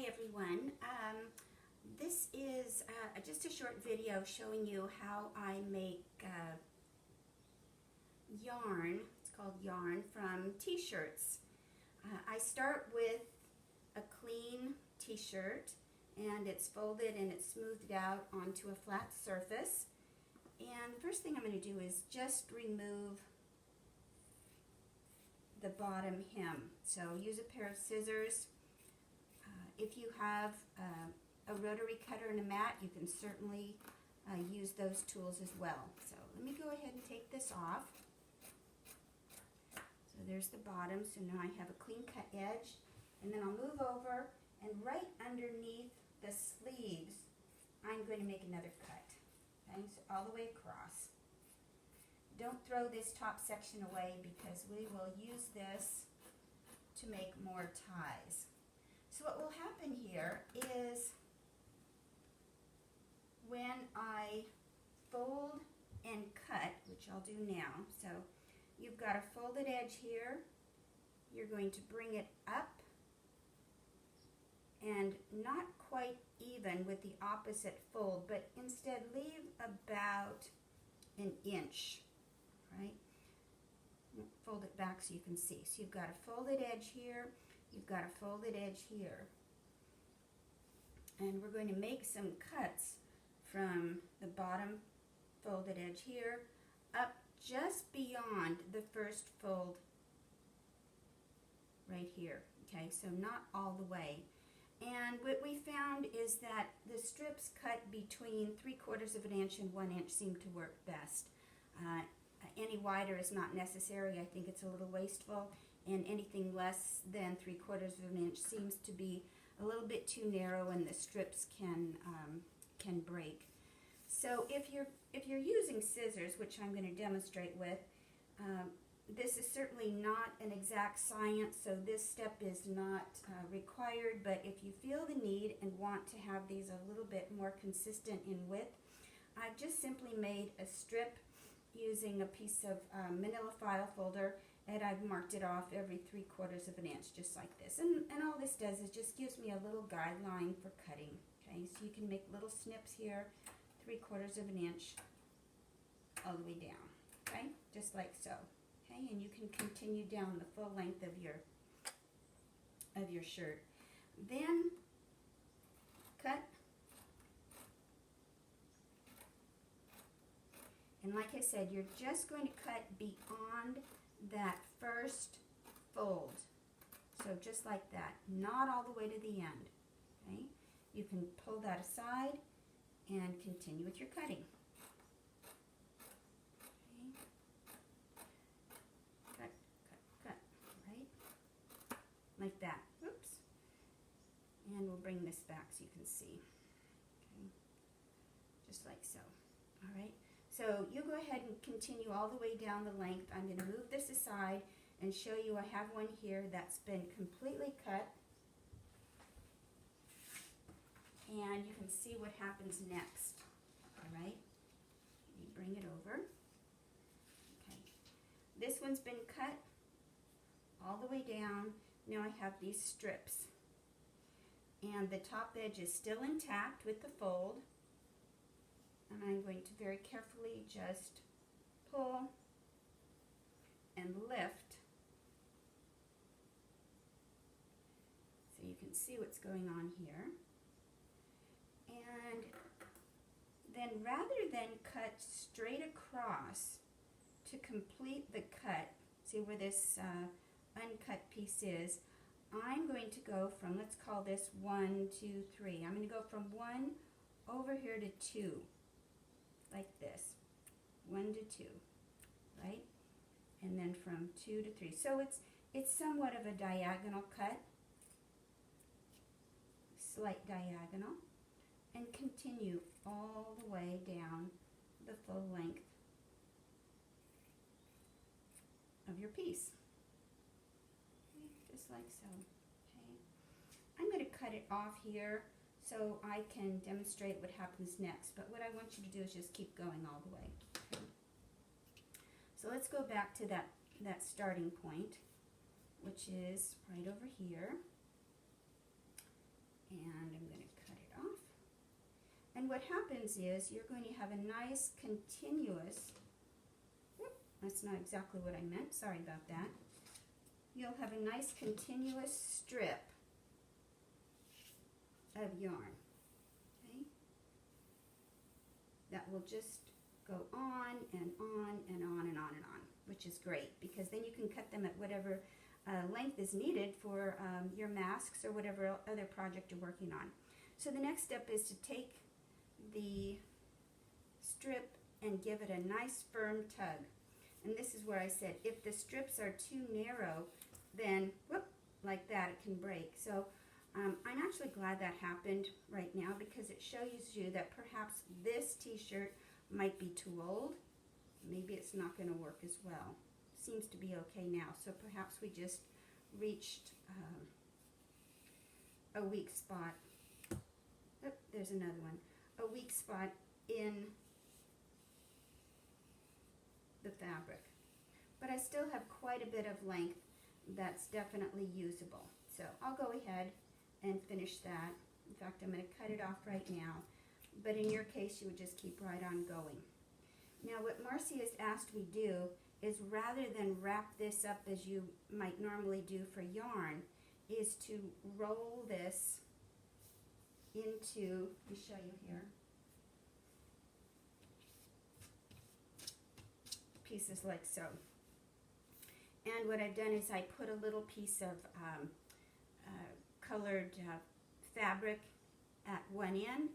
Hi everyone. This is just a short video showing you how I make yarn. It's called yarn from t-shirts. I start with a clean t-shirt and it's folded and it's smoothed out onto a flat surface. And the first thing I'm going to do is just remove the bottom hem. So use a pair of scissors. If you have a rotary cutter and a mat, you can certainly use those tools as well. So let me go ahead and take this off. So there's the bottom. So now I have a clean cut edge. And then I'll move over, and right underneath the sleeves, I'm going to make another cut. Okay, so all the way across. Don't throw this top section away because we will use this to make more ties. So what will happen here is when I fold and cut, which I'll do now, so you've got a folded edge here, you're going to bring it up and not quite even with the opposite fold, but instead leave about an inch, right? Fold it back so you can see. So you've got a folded edge here, you've got a folded edge here. And we're going to make some cuts from the bottom folded edge here up just beyond the first fold right here. Okay, so not all the way. And what we found is that the strips cut between 3/4 of an inch and 1 inch seem to work best. Any wider is not necessary. I think it's a little wasteful, and anything less than 3/4 of an inch seems to be a little bit too narrow, and the strips can break. So if you're using scissors, which I'm going to demonstrate with, this is certainly not an exact science, so this step is not required, but if you feel the need and want to have these a little bit more consistent in width, I've just simply made a strip using a piece of manila file folder, and I've marked it off every 3/4 of an inch, just like this. And all this does is just gives me a little guideline for cutting. Okay, so you can make little snips here, 3/4 of an inch, all the way down. Okay, just like so. Okay, and you can continue down the full length of your shirt. Then cut. And like I said, you're just going to cut beyond that first fold. So just like that, not all the way to the end. Okay? You can pull that aside and continue with your cutting. Okay? Cut, cut, cut, right? Like that. Oops. And we'll bring this back so you can see. Okay? Just like so. All right? So you go ahead and continue all the way down the length. I'm going to move this aside and show you I have one here that's been completely cut. And you can see what happens next. All right? Let me bring it over. Okay. This one's been cut all the way down. Now I have these strips. And the top edge is still intact with the fold. And I'm going to very carefully just pull and lift so you can see what's going on here. And then rather than cut straight across to complete the cut, see where this uncut piece is, I'm going to go from, let's call this 1, 2, 3. I'm going to go from 1 over here to 2. Like this, 1 to 2, right? And then from 2 to 3. So it's somewhat of a diagonal cut, slight diagonal, and continue all the way down the full length of your piece. Okay, just like so. Okay, I'm going to cut it off here so I can demonstrate what happens next. But what I want you to do is just keep going all the way. Okay. So let's go back to that starting point, which is right over here. And I'm going to cut it off. And what happens is you're going to have a nice continuous, that's not exactly what I meant, sorry about that. You'll have a nice continuous strip of yarn, okay? That will just go on and on and on and on and on, which is great because then you can cut them at whatever length is needed for your masks or whatever other project you're working on. So the next step is to take the strip and give it a nice firm tug. And this is where I said if the strips are too narrow, then whoop, like that, it can break. So I'm actually glad that happened right now because it shows you that perhaps this t-shirt might be too old. Maybe it's not going to work as well. Seems to be okay now. So perhaps we just reached a weak spot. Oh, there's another one. A weak spot in the fabric. But I still have quite a bit of length that's definitely usable. So I'll go ahead and finish that. In fact, I'm going to cut it off right now. But in your case, you would just keep right on going. Now what Marcy has asked we do is rather than wrap this up as you might normally do for yarn, is to roll this into, let me show you here, pieces like so. And what I've done is I put a little piece of colored fabric at one end,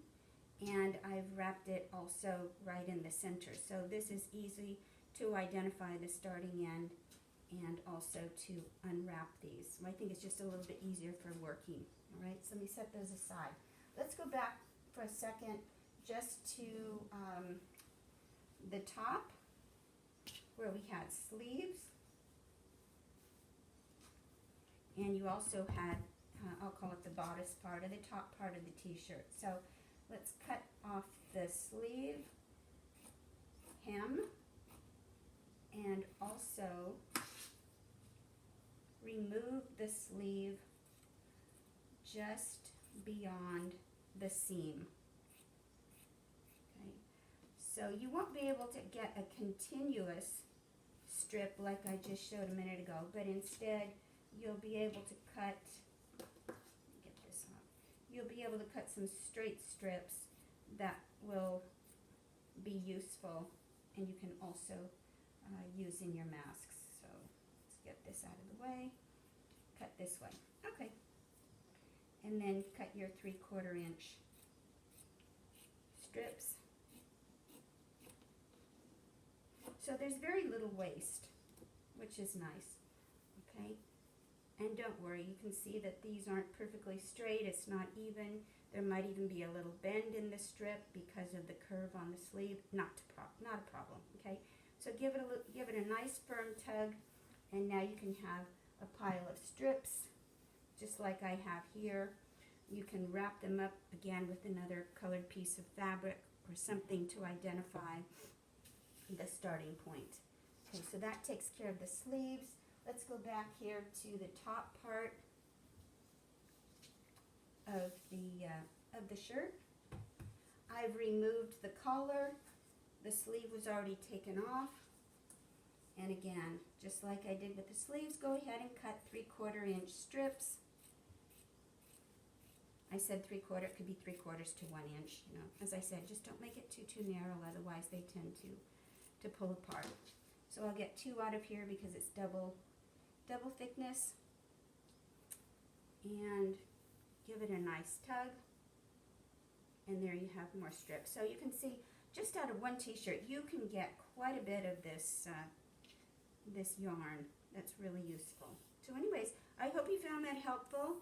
and I've wrapped it also right in the center. So this is easy to identify the starting end and also to unwrap these. I think it's just a little bit easier for working. All right, so let me set those aside. Let's go back for a second just to the top where we had sleeves. And you also had, I'll call it the bodice part or the top part of the t-shirt. So let's cut off the sleeve hem and also remove the sleeve just beyond the seam. Okay, so you won't be able to get a continuous strip like I just showed a minute ago, but instead you'll be able to cut, get this off, you'll be able to cut some straight strips that will be useful and you can also use in your masks. So let's get this out of the way, cut this way, okay, and then cut your 3/4 inch strips. So there's very little waste, which is nice, okay? And don't worry, you can see that these aren't perfectly straight, it's not even. There might even be a little bend in the strip because of the curve on the sleeve. Not a problem, okay? So give it a nice firm tug, and now you can have a pile of strips, just like I have here. You can wrap them up again with another colored piece of fabric or something to identify the starting point. Okay, so that takes care of the sleeves. Let's go back here to the top part of the shirt. I've removed the collar. The sleeve was already taken off. And again, just like I did with the sleeves, go ahead and cut 3/4 inch strips. I said 3/4, it could be 3/4 to 1 inch. You know, as I said, just don't make it too narrow, otherwise they tend to pull apart. So I'll get 2 out of here because it's double thickness, and give it a nice tug, and there you have more strips. So you can see just out of one t-shirt you can get quite a bit of this this yarn that's really useful. So anyways, I hope you found that helpful.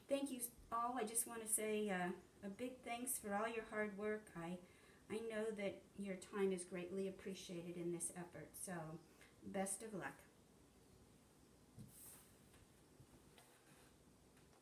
Thank you all. I just want to say a big thanks for all your hard work. I know that your time is greatly appreciated in this effort, so best of luck.